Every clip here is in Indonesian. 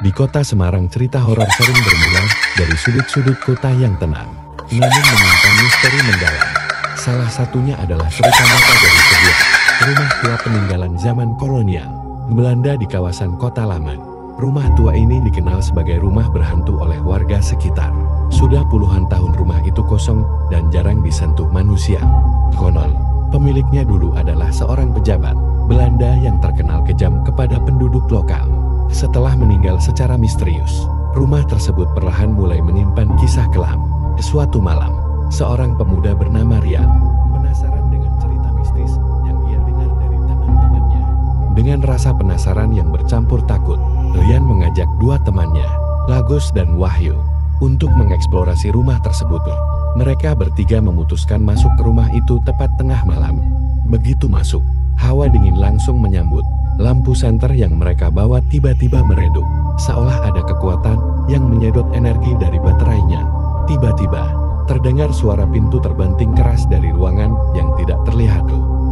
Di kota Semarang, cerita horor sering bermula dari sudut-sudut kota yang tenang, namun menyimpan misteri mendalam. Salah satunya adalah cerita nyata dari sebuah rumah tua peninggalan zaman kolonial Belanda di kawasan Kota Lama. Rumah tua ini dikenal sebagai rumah berhantu oleh warga sekitar. Sudah puluhan tahun rumah itu kosong dan jarang disentuh manusia. Konon, pemiliknya dulu adalah seorang pejabat Belanda yang terkenal kejam kepada penduduk lokal. Setelah meninggal secara misterius, rumah tersebut perlahan mulai menyimpan kisah kelam. Suatu malam, seorang pemuda bernama Rian penasaran dengan cerita mistis yang ia dengar dari teman-temannya. Dengan rasa penasaran yang bercampur takut, Rian mengajak dua temannya, Lagos dan Wahyu, untuk mengeksplorasi rumah tersebut. Mereka bertiga memutuskan masuk ke rumah itu tepat tengah malam. Begitu masuk, hawa dingin langsung menyambut. Lampu senter yang mereka bawa tiba-tiba meredup, seolah ada kekuatan yang menyedot energi dari baterainya. Tiba-tiba, terdengar suara pintu terbanting keras dari ruangan yang tidak terlihat.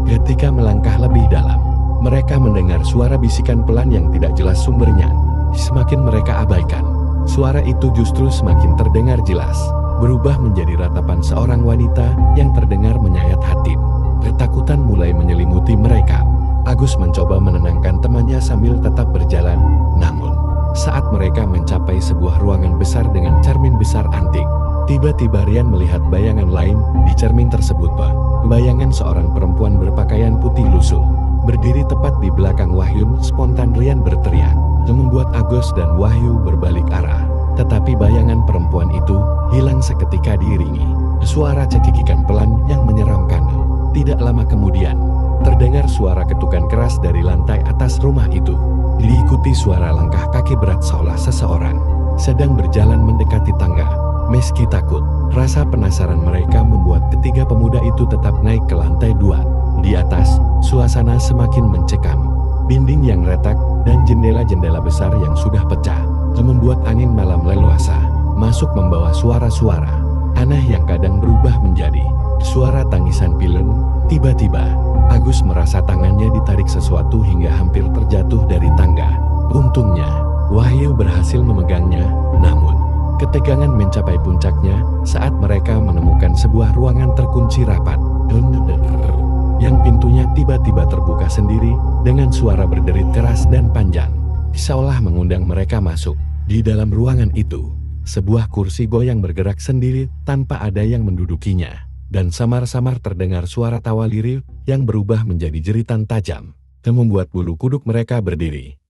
Ketika melangkah lebih dalam, mereka mendengar suara bisikan pelan yang tidak jelas sumbernya. Semakin mereka abaikan, suara itu justru semakin terdengar jelas, berubah menjadi ratapan seorang wanita yang terdengar menyayat hati. Ketakutan mulai menyelimuti mereka. Agus mencoba menenangkan temannya sambil tetap berjalan. Namun, saat mereka mencapai sebuah ruangan besar dengan cermin besar antik, tiba-tiba Rian melihat bayangan lain di cermin tersebut. Bayangan seorang perempuan berpakaian putih lusuh berdiri tepat di belakang Wahyu. Spontan Rian berteriak, membuat Agus dan Wahyu berbalik arah. Tetapi bayangan perempuan itu hilang seketika diiringi suara cekikikan pelan yang menyeramkan. Tidak lama kemudian, terdengar suara ketukan keras dari lantai atas rumah itu. Diikuti suara langkah kaki berat seolah seseorang sedang berjalan mendekati tangga. Meski takut, rasa penasaran mereka membuat ketiga pemuda itu tetap naik ke lantai 2. Di atas, suasana semakin mencekam. Dinding yang retak dan jendela-jendela besar yang sudah pecah membuat angin malam leluasa masuk membawa suara-suara aneh yang kadang berubah menjadi suara tangisan pilem. Tiba-tiba, Agus merasa tangannya ditarik sesuatu hingga hampir terjatuh dari tangga. Untungnya, Wahyu berhasil memegangnya, namun ketegangan mencapai puncaknya saat mereka menemukan sebuah ruangan terkunci rapat. Yang pintunya tiba-tiba terbuka sendiri dengan suara berderit keras dan panjang, seolah mengundang mereka masuk. Di dalam ruangan itu, sebuah kursi goyang bergerak sendiri tanpa ada yang mendudukinya. Dan samar-samar terdengar suara tawa lirih yang berubah menjadi jeritan tajam, yang membuat bulu kuduk mereka berdiri.